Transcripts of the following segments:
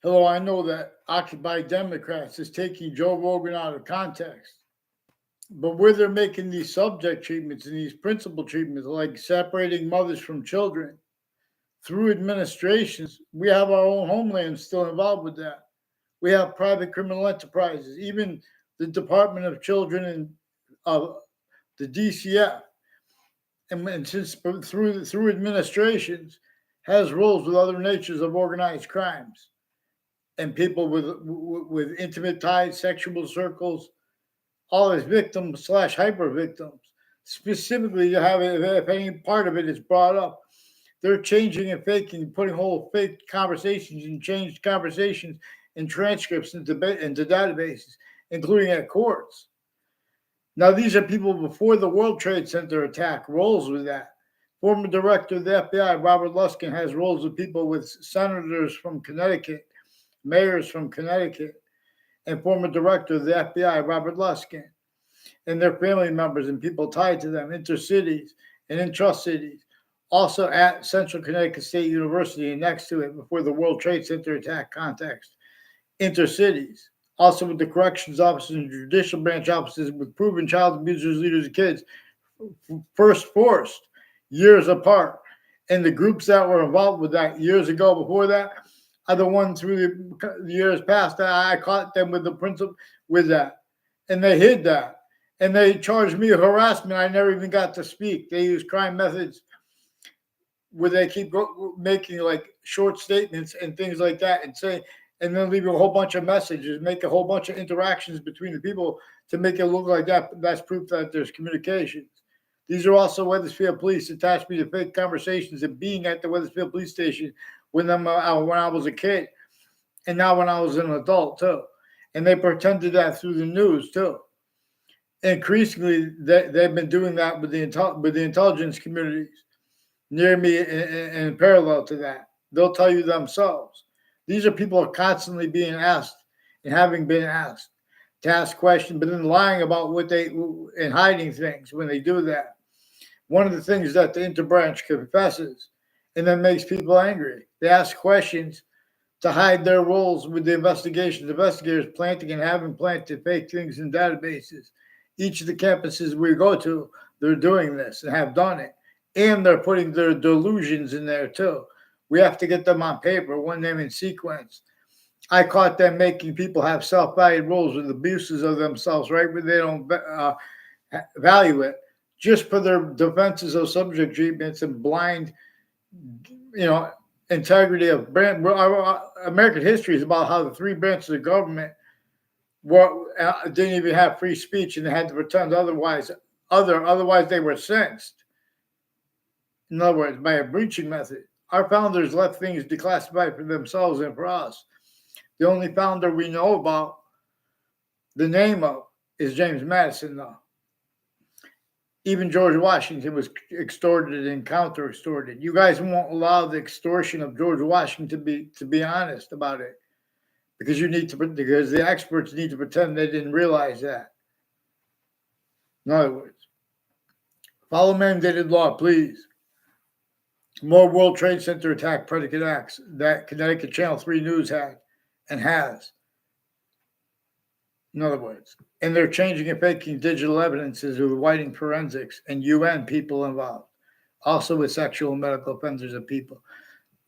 Hello, I know that Occupy Democrats is taking Joe Rogan out of context, but where they're making these subject treatments and these principle treatments, like separating mothers from children through administrations, we have our own homeland still involved with that. We have private criminal enterprises, even the Department of Children and the DCF, and since through administrations has roles with other natures of organized crimes and people with intimate ties, sexual circles, all as victims slash hyper victims. Specifically, you have if any part of it is brought up, they're changing and faking, putting whole fake conversations and changed conversations and transcripts into databases, including at courts. Now, these are people before the World Trade Center attack rolls with that. Former director of the FBI, Robert Luskin, has roles with people with senators from Connecticut, mayors from Connecticut, and former director of the FBI, Robert Luskin, and their family members and people tied to them, intercities and intra-cities. Also at Central Connecticut State University and next to it before the World Trade Center attack context, intercities. Also with the corrections officers and judicial branch officers with proven child abusers, leaders, and kids, first forced years apart. And the groups that were involved with that years ago before that are the ones through the years past that I caught them with the principle with that. And they hid that. And they charged me of harassment. I never even got to speak. They use crime methods where they keep making like short statements and things like that and say, and then leave a whole bunch of messages, make a whole bunch of interactions between the people to make it look like that's proof that there's communications. These are also Wethersfield police attached me to fake conversations and being at the Wethersfield police station when I was a kid, and now when I was an adult too. And they pretended that through the news too. Increasingly, they've been doing that with the intelligence communities near me and parallel to that. They'll tell you themselves. These are people constantly being asked and having been asked to ask questions, but then lying about what they and hiding things when they do that. One of the things that the interbranch confesses and then makes people angry. They ask questions to hide their roles with the investigations. Investigators planting and having planted fake things in databases. Each of the campuses we go to, they're doing this and have done it. And they're putting their delusions in there too. We have to get them on paper, one name in sequence. I caught them making people have self-valued roles with abuses of themselves, right, where they don't value it, just for their defenses of subject treatments and blind, integrity of brand. American history is about how the three branches of government didn't even have free speech and they had to pretend otherwise. Otherwise, they were censed. In other words, by a breaching method. Our founders left things declassified for themselves and for us. The only founder we know about the name of is James Madison, though. Even George Washington was extorted and counter-extorted. You guys won't allow the extortion of George Washington to be honest about it, because the experts need to pretend they didn't realize that. In other words, follow mandated law, please. More World Trade Center attack predicate acts that Connecticut Channel 3 News had and has. In other words, and they're changing and faking digital evidences with whiting forensics and UN people involved, also with sexual and medical offenders of people.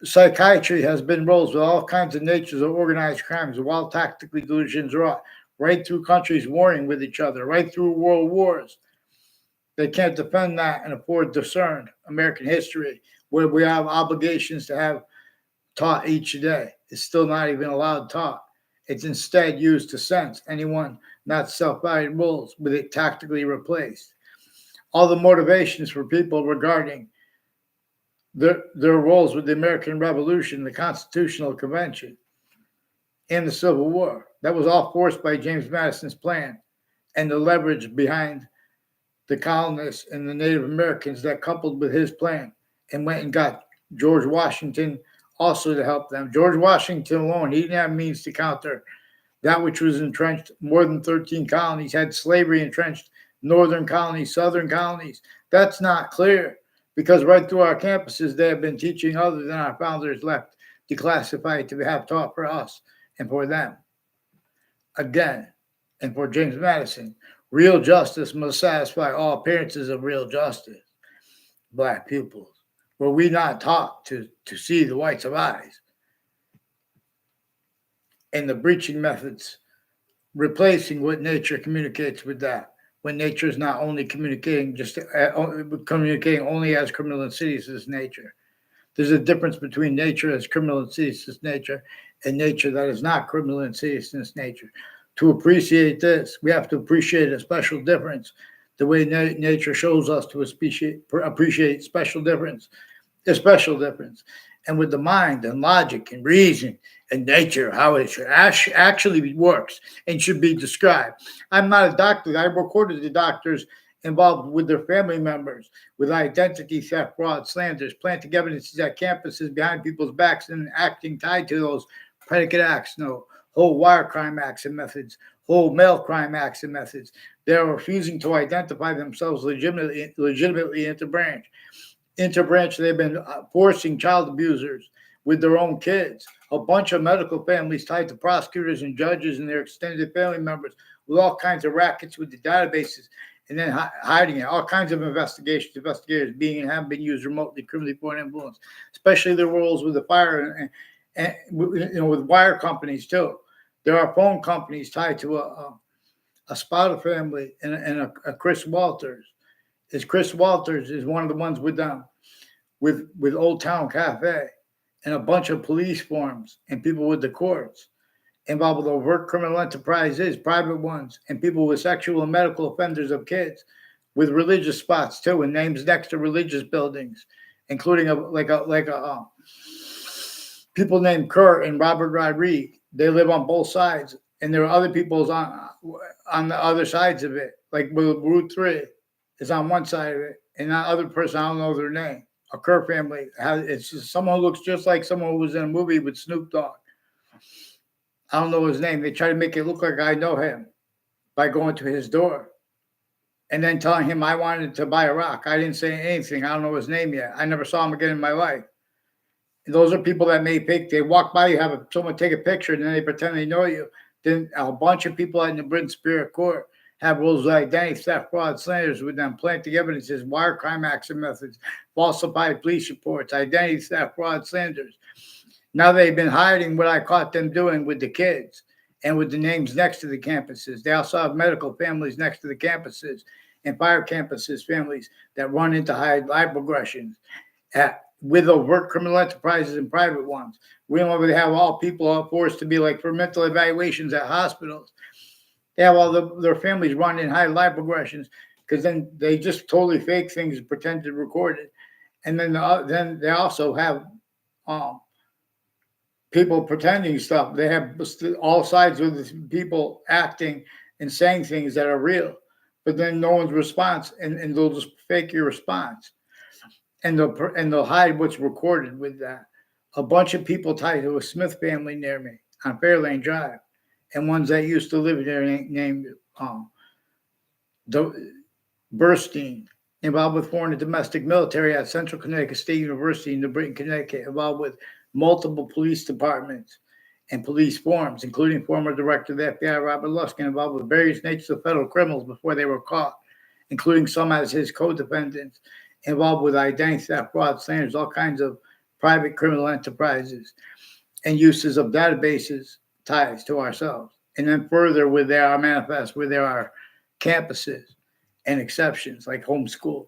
Psychiatry has been roles with all kinds of natures of organized crimes while tactically delusions wrought, right through countries warring with each other, right through world wars. They can't defend that and afford discern American history, where we have obligations to have taught each day. It's still not even allowed taught. It's instead used to censor anyone not self-valued roles, with it tactically replaced. All the motivations for people regarding their roles with the American Revolution, the Constitutional Convention, and the Civil War. That was all forced by James Madison's plan and the leverage behind the colonists and the Native Americans that coupled with his plan and went and got George Washington also to help them. George Washington alone, he didn't have means to counter that which was entrenched. More than 13 colonies had slavery entrenched, northern colonies, southern colonies. That's not clear, because right through our campuses, they have been teaching other than our founders left declassified to have taught for us and for them. Again, and for James Madison, real justice must satisfy all appearances of real justice. Black pupils, were we not taught to see the whites of eyes? And the breaching methods, replacing what nature communicates with that, when nature is not only communicating, communicating only as criminal insidious nature. There's a difference between nature as criminal insidious nature and nature that is not criminal insidious nature. To appreciate this, we have to appreciate a special difference. The way nature shows us to appreciate special difference, a special difference. And with the mind and logic and reason and nature, how it should actually works and should be described. I'm not a doctor. I recorded the doctors involved with their family members with identity theft, fraud, slanders, planting evidences at campuses behind people's backs and acting tied to those predicate acts. No, whole wire crime acts and methods, whole mail crime acts and methods. They're refusing to identify themselves legitimately interbranch. They've been forcing child abusers with their own kids. A bunch of medical families tied to prosecutors and judges and their extended family members with all kinds of rackets with the databases and then hiding it. All kinds of investigators being and have been used remotely, criminally for influence, especially their roles with the fire and with wire companies too. There are phone companies tied to a Spada family and a Chris Walters. Chris Walters is one of the ones with them, with Old Town Cafe, and a bunch of police forms and people with the courts involved with overt criminal enterprises, private ones, and people with sexual and medical offenders of kids, with religious spots too, and names next to religious buildings, including people named Kurt and Robert Rodriguez. They live on both sides, and there are other people on the other sides of it, like Route 3 is on one side of it, and that other person, I don't know their name. A Kerr family, it's just someone who looks just like someone who was in a movie with Snoop Dogg. I don't know his name. They try to make it look like I know him by going to his door and then telling him I wanted to buy a rock. I didn't say anything. I don't know his name yet. I never saw him again in my life. And those are people that may pick. They walk by you, have someone take a picture, and then they pretend they know you. Then a bunch of people in the Britain Superior Court have rules of identity theft, fraud, slanders with them, planting evidences, wire crime acts and methods, falsified police reports, identity theft, fraud, slanders. Now they've been hiding what I caught them doing with the kids and with the names next to the campuses. They also have medical families next to the campuses and fire campuses families that run into high life regressions with overt criminal enterprises and private ones. We don't really have all people forced to be like for mental evaluations at hospitals. They have all their families run in high life regressions because then they just totally fake things and pretend to record it. And then they also have people pretending stuff. They have all sides of the people acting and saying things that are real, but then no one's response, and they'll just fake your response, and they'll hide what's recorded with that. A bunch of people tied to a Smith family near me on Fairlane Drive, and ones that used to live there named Burstein, involved with foreign and domestic military at Central Connecticut State University in New Britain, Connecticut, involved with multiple police departments and police forms, including former director of the FBI, Robert Luskin, involved with various natures of federal criminals before they were caught, including some as his co-defendants, involved with identity theft, fraud, slanders, all kinds of private criminal enterprises, and uses of databases ties to ourselves. And then further, where there are manifests, where there are campuses and exceptions like homeschool.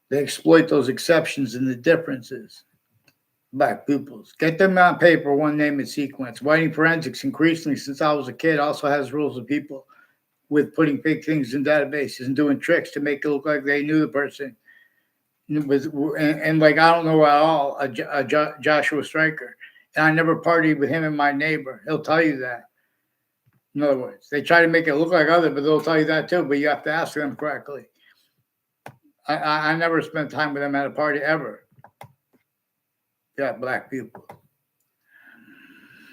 They exploit those exceptions and the differences. Black pupils. Get them on paper, one name and sequence. Writing forensics increasingly since I was a kid also has rules of people with putting fake things in databases and doing tricks to make it look like they knew the person. And like, I don't know at all Joshua Stryker. And I never partied with him and my neighbor. He'll tell you that. In other words, they try to make it look like other, but they'll tell you that too. But you have to ask them correctly. I never spent time with them at a party ever. Yeah, black people.